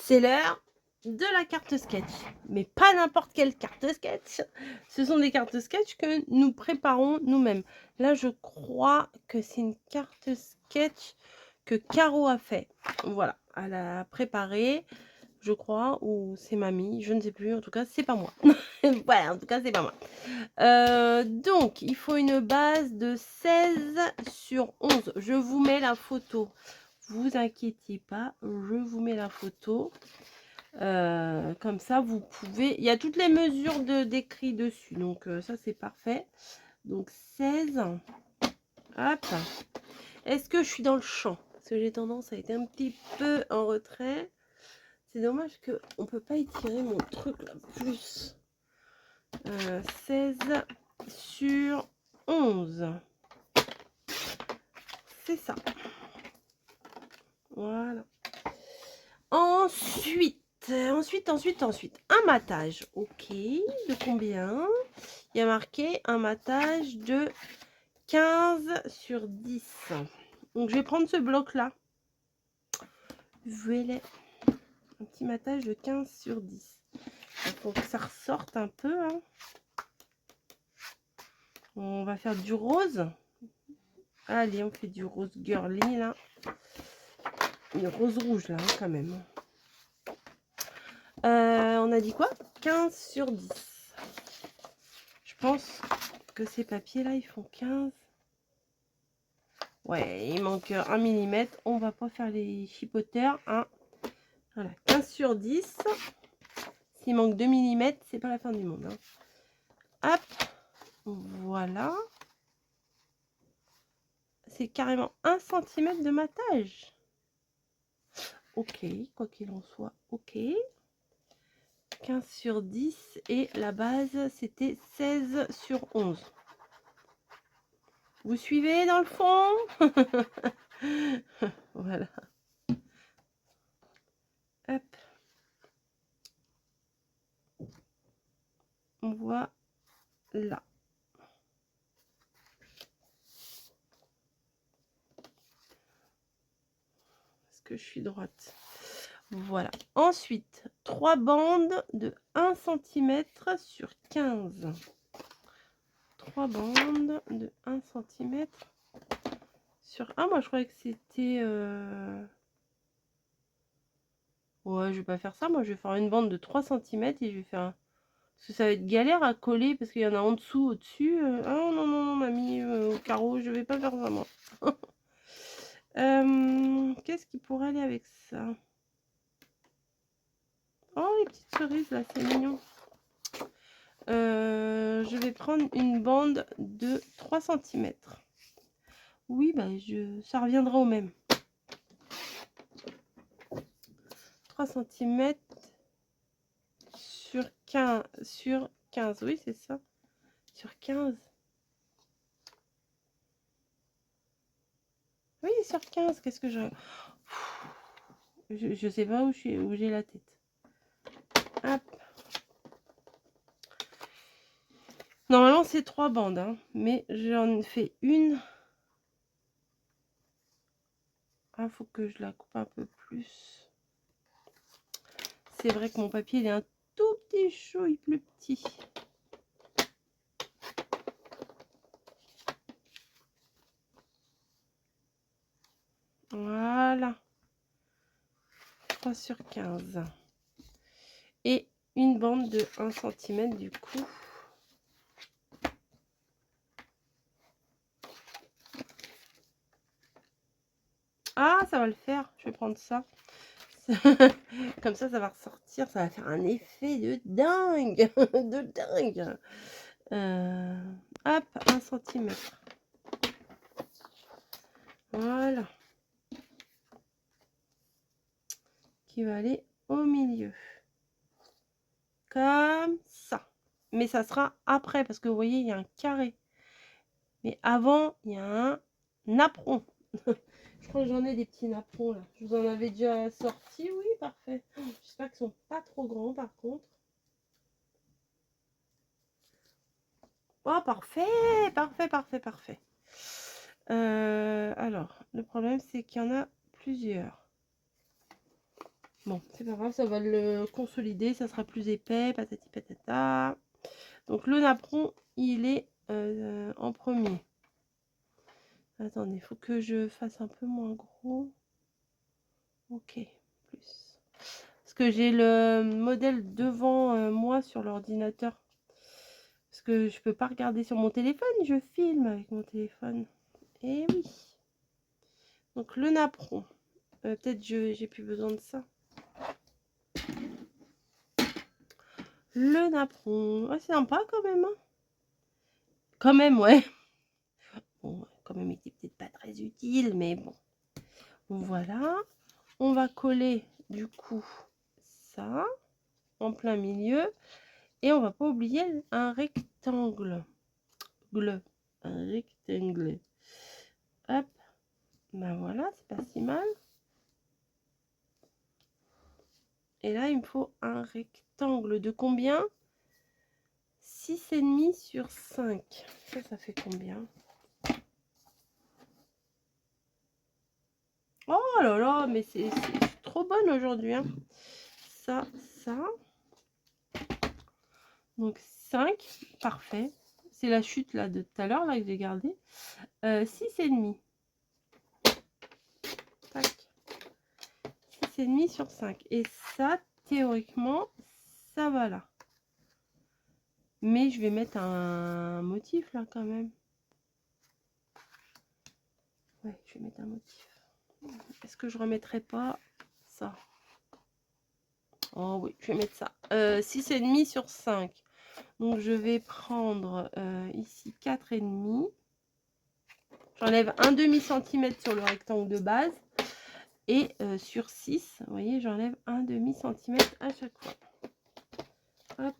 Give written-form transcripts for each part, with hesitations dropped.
C'est l'heure de la carte sketch, mais pas n'importe quelle carte sketch. Ce sont des cartes sketch que nous préparons nous-mêmes. Là, je crois que c'est une carte sketch que Caro a fait. Voilà, elle a préparé, je crois, ou c'est mamie, je ne sais plus. En tout cas, c'est pas moi. Voilà, en tout cas, c'est pas moi. Donc, il faut une base de 16 sur 11. Je vous mets la photo. Vous inquiétez pas, je vous mets la photo. Comme ça, vous pouvez... Il y a toutes les mesures d'écrit dessus. Donc, ça, c'est parfait. Donc, 16. Hop. Est-ce que je suis dans le champ? Parce que j'ai tendance à être un petit peu en retrait. C'est dommage qu'on ne peut pas étirer mon truc là plus. 16 sur 11. C'est ça. Voilà. Ensuite, un matage. Ok, de combien? Il y a marqué un matage de 15 sur 10. Donc, je vais prendre ce bloc-là. Voilà. Un petit matage de 15 sur 10. Il faut que ça ressorte un peu. Hein. On va faire du rose. Allez, on fait du rose girly, là. Une rose rouge, là, hein, quand même. On a dit quoi? 15 sur 10. Je pense que ces papiers-là, ils font 15. Ouais, il manque 1 mm. On va pas faire les chipoteurs. Hein. Voilà, 15 sur 10. S'il manque 2 mm, c'est pas la fin du monde. Hein. Hop, voilà. C'est carrément 1 cm de matage. Ok, quoi qu'il en soit, ok. 15 sur 10 et la base, c'était 16 sur 11. Vous suivez dans le fond? Voilà. Hop. Voilà. Est-ce que je suis droite? Voilà. Ensuite, 3 bandes de 1 cm sur 15. 3 bandes de 1 cm sur... Ah, moi, je croyais que c'était... Ouais, je vais pas faire ça. Moi, je vais faire une bande de 3 cm et je vais faire... Parce que ça va être galère à coller parce qu'il y en a en dessous, au-dessus. Ah non, non, non, mamie, au carreau, je vais pas faire ça, moi. Qu'est-ce qui pourrait aller avec ça? Oh, les petites cerises, là, c'est mignon. Je vais prendre une bande de 3 cm. Oui, bah, ça reviendra au même. 3 cm sur 15. Oui, c'est ça. Sur 15. Oui, sur 15. Qu'est-ce que je sais pas où j'ai la tête. Hop. Normalement, c'est 3 bandes, hein, mais j'en fais une. Ah, faut que je la coupe un peu plus. C'est vrai que mon papier, il est un tout petit chouille plus petit. Voilà. 3 sur 15. Et une bande de 1 cm du coup. Ah, ça va le faire. Je vais prendre ça. Comme ça va ressortir. Ça va faire un effet de dingue. De dingue. Hop, 1 cm. Voilà. Qui va aller au milieu. Comme ça. Mais ça sera après. Parce que vous voyez, il y a un carré. Mais avant, il y a un napperon. Je crois que j'en ai des petits napperons là. Je vous en avais déjà sorti. Oui, parfait. J'espère qu'ils sont pas trop grands par contre. Oh, parfait, parfait, parfait, parfait. Alors, le problème, c'est qu'il y en a plusieurs. Bon, c'est pas grave, ça va le consolider, ça sera plus épais, patati patata. Donc le napperon, il est en premier. Attendez, il faut que je fasse un peu moins gros. Ok, plus. Parce que j'ai le modèle devant moi sur l'ordinateur. Parce que je peux pas regarder sur mon téléphone, je filme avec mon téléphone. Et oui. Donc le napperon. Peut-être j'ai plus besoin de ça. Le napperon. Ouais, c'est sympa quand même. Hein, quand même, ouais. Bon, quand même, il était peut-être pas très utile, mais bon. Voilà. On va coller du coup ça en plein milieu. Et on va pas oublier un rectangle. Un rectangle. Hop. Ben voilà, c'est pas si mal. Et là, il me faut un rectangle de combien? 6,5 sur 5. Ça fait combien? Oh là là, mais c'est trop bonne aujourd'hui. Hein. Ça. Donc 5, parfait. C'est la chute là de tout à l'heure là que j'ai gardé. 6,5. Tac. 6,5 sur 5. Et ça, théoriquement, ça va là. Mais je vais mettre un motif là quand même. Ouais, je vais mettre un motif. Est-ce que je remettrai pas ça? Oh oui, je vais mettre ça. 6,5 sur 5. Donc je vais prendre ici 4,5. J'enlève un demi-centimètre sur le rectangle de base. Et sur 6, vous voyez, j'enlève un demi-centimètre à chaque fois. Hop.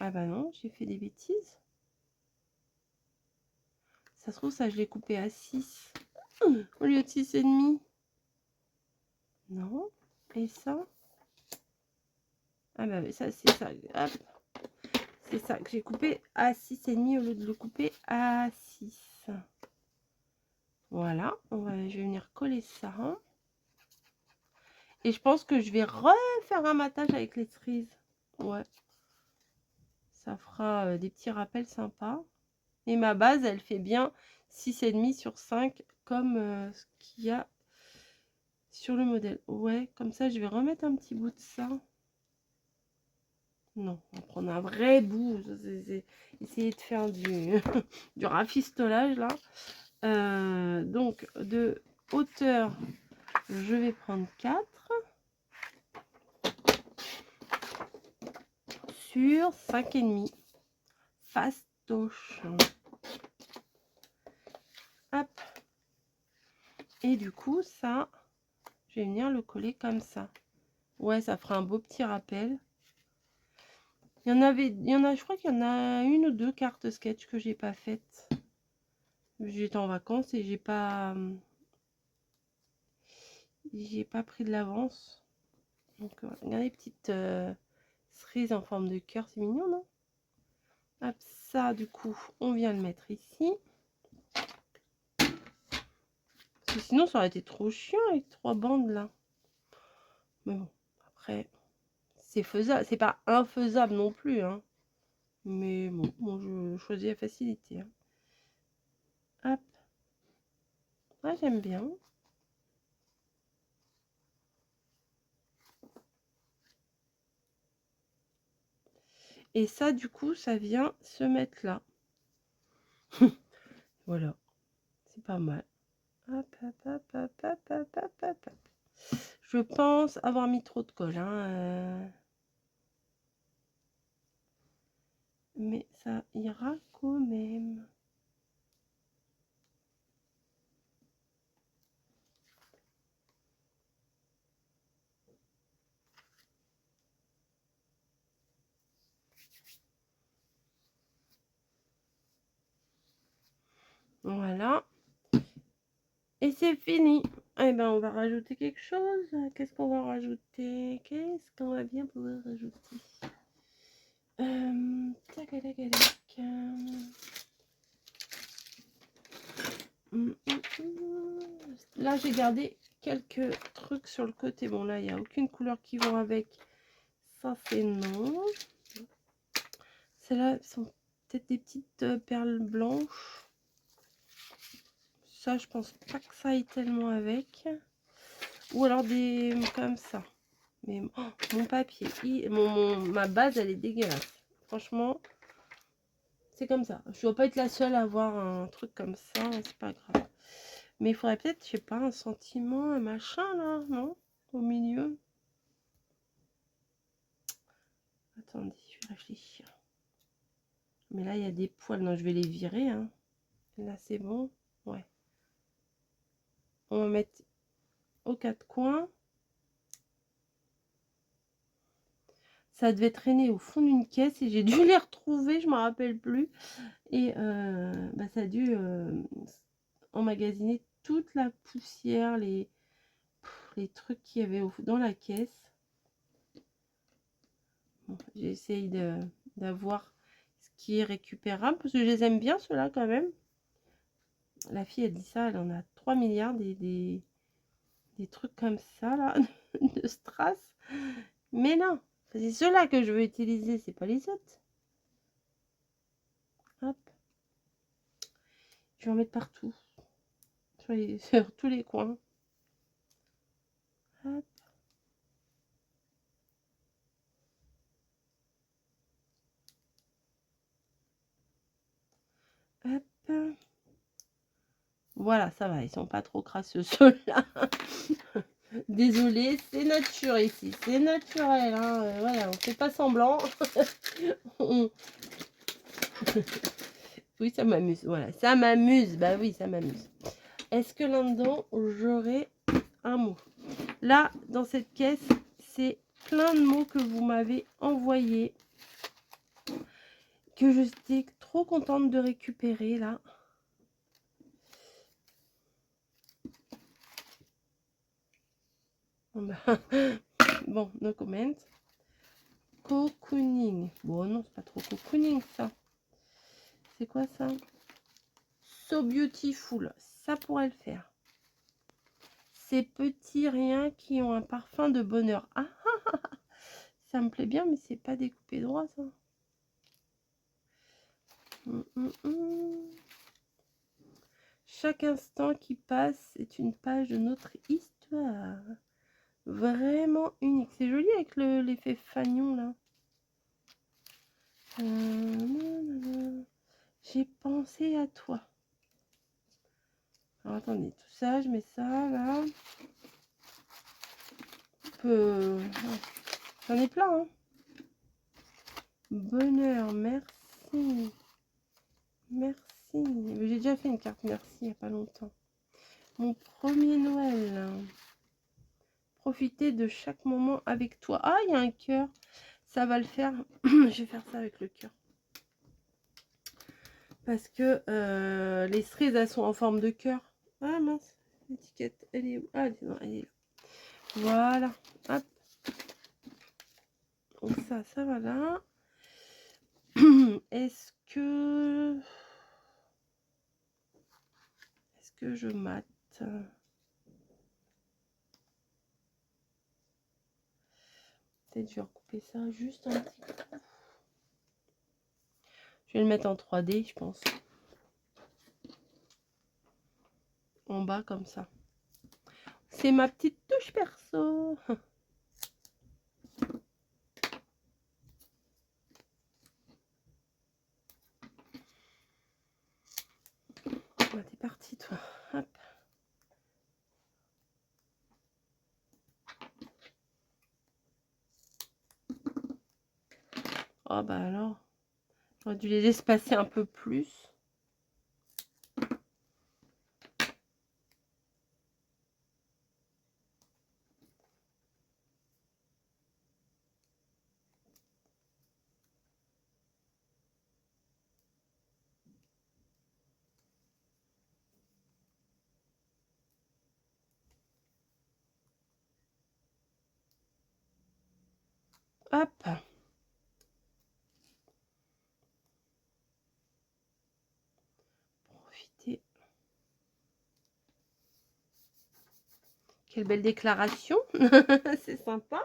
Ah bah non, j'ai fait des bêtises. Ça se trouve, ça, je l'ai coupé à 6 au lieu de 6,5. Non. Et ça? Ah bah ça, c'est ça. Hop. C'est ça que j'ai coupé à 6,5 au lieu de le couper à 6. Voilà. Je vais venir coller ça. Et je pense que je vais refaire un matage avec les cerises. Ouais. Ça fera des petits rappels sympas. Et ma base, elle fait bien 6,5 sur 5 comme ce qu'il y a sur le modèle. Ouais, comme ça, je vais remettre un petit bout de ça. Non, on va prendre un vrai bout. Essayer de faire du, du rafistolage là. Donc, de hauteur, je vais prendre 4 sur 5,5. Fastoche. Hop. Et du coup, ça, je vais venir le coller comme ça. Ouais, ça fera un beau petit rappel. Il y en a, je crois qu'il y en a une ou deux cartes sketch que j'ai pas faites. J'étais en vacances et j'ai pas pris de l'avance. Donc, regardez, petites cerises en forme de cœur, c'est mignon, non? Hop, ça, du coup, on vient le mettre ici. Parce que sinon, ça aurait été trop chiant avec 3 bandes là. Mais bon, après, c'est faisable. C'est pas infaisable non plus, hein. Mais bon, je choisis la facilité. Hein. Hop. Ouais, j'aime bien. Et ça, du coup, ça vient se mettre là. Voilà. C'est pas mal. Hop, hop, hop, hop, hop, hop, hop, hop, hop. Je pense avoir mis trop de colle. Hein, mais ça ira quand même. Voilà. Et c'est fini. Eh ben, on va rajouter quelque chose. Qu'est-ce qu'on va rajouter? Qu'est-ce qu'on va bien pouvoir rajouter? Tac, tac, tac, tac. là, j'ai gardé quelques trucs sur le côté. Bon, là, il n'y a aucune couleur qui vont avec. Ça, c'est non. Celles-là sont peut-être des petites perles blanches. Ça, je pense pas que ça aille tellement avec. Ou alors des comme ça. Mais oh, mon papier, ma base, elle est dégueulasse. Franchement, c'est comme ça. Je dois pas être la seule à avoir un truc comme ça. C'est pas grave. Mais il faudrait peut-être, je sais pas, un sentiment, un machin là, non? Au milieu. Attendez, je vais réfléchir. Mais là, il y a des poils. Non, je vais les virer. Hein. Là, c'est bon. Ouais. On va mettre aux quatre coins. Ça devait traîner au fond d'une caisse et j'ai dû les retrouver, je ne me rappelle plus. Et bah, ça a dû emmagasiner toute la poussière, les trucs qu'il y avait dans la caisse. Bon, j'essaye d'avoir ce qui est récupérable parce que je les aime bien ceux-là quand même. La fille, elle dit ça, elle en a 3 milliards des trucs comme ça là, de strass. Mais non, c'est ceux-là que je veux utiliser, c'est pas les autres. Hop. Je vais en mettre partout. Sur tous les coins. Hop. Hop. Voilà, ça va, ils sont pas trop crasseux ceux-là. Désolée, c'est nature ici, c'est naturel. Hein. Voilà, on fait pas semblant. Oui, ça m'amuse. Voilà, ça m'amuse. Bah oui, ça m'amuse. Est-ce que là-dedans, j'aurai un mot? Là, dans cette caisse, c'est plein de mots que vous m'avez envoyés. Que j'étais trop contente de récupérer là. Bon, no comment. Cocooning. Bon, non, c'est pas trop cocooning ça. C'est quoi ça? So beautiful. Ça pourrait le faire. Ces petits riens qui ont un parfum de bonheur. Ah, ça me plaît bien, mais c'est pas découpé droit ça. Chaque instant qui passe est une page de notre histoire. Vraiment unique. C'est joli avec l'effet fanion là. J'ai pensé à toi. Alors attendez, tout ça, je mets ça là. J'en ai plein. Hein. Bonheur, merci. Merci. J'ai déjà fait une carte merci il n'y a pas longtemps. Mon premier Noël. Profiter de chaque moment avec toi. Ah, il y a un cœur. Ça va le faire. Je vais faire ça avec le cœur. Parce que les cerises, elles sont en forme de cœur. Ah mince, l'étiquette, elle est où? Ah non, elle est là. Voilà. Hop. Donc ça va là. Est-ce que je mate? Peut-être je vais recouper ça juste un petit peu. Je vais le mettre en 3D, je pense. En bas comme ça. C'est ma petite touche perso. Bah, t'es parti toi. Hop. Oh bah alors. J'aurais dû les espacer un peu plus. Hop. Profiter. Quelle belle déclaration. C'est sympa.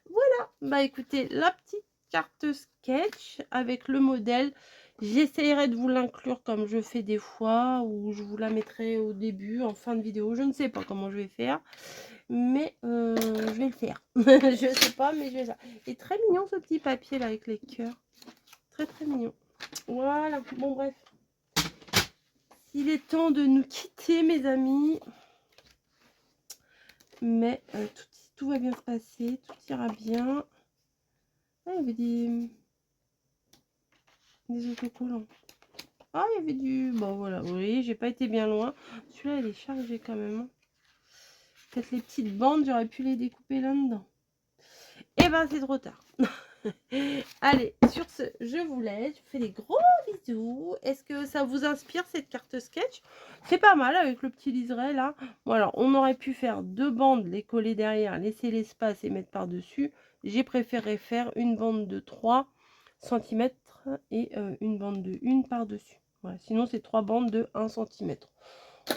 Voilà. Bah écoutez, la petite carte sketch avec le modèle. J'essayerai de vous l'inclure comme je fais des fois, ou je vous la mettrai au début, en fin de vidéo. Je ne sais pas comment je vais faire, mais je vais le faire. Je sais pas, mais je vais le faire. Et très mignon ce petit papier là avec les cœurs. Très très mignon. Voilà. Bon bref. Il est temps de nous quitter, mes amis. Mais tout va bien se passer, tout ira bien. Ah, il y avait des autocollants. Ah, il y avait du... Bon, voilà, oui, j'ai pas été bien loin. Celui-là, il est chargé quand même. Peut-être les petites bandes, j'aurais pu les découper là-dedans. Eh ben, c'est trop tard. Allez, sur ce, je vous laisse. Je vous fais des gros bisous. Est-ce que ça vous inspire, cette carte sketch? C'est pas mal avec le petit liseré, là. Bon, alors, on aurait pu faire 2 bandes, les coller derrière, laisser l'espace et mettre par-dessus. J'ai préféré faire une bande de 3 cm et une bande de 1 par-dessus. Voilà, sinon, c'est 3 bandes de 1 cm.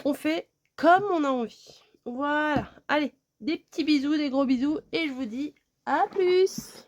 On fait comme on a envie. Voilà. Allez, des petits bisous, des gros bisous. Et je vous dis à plus!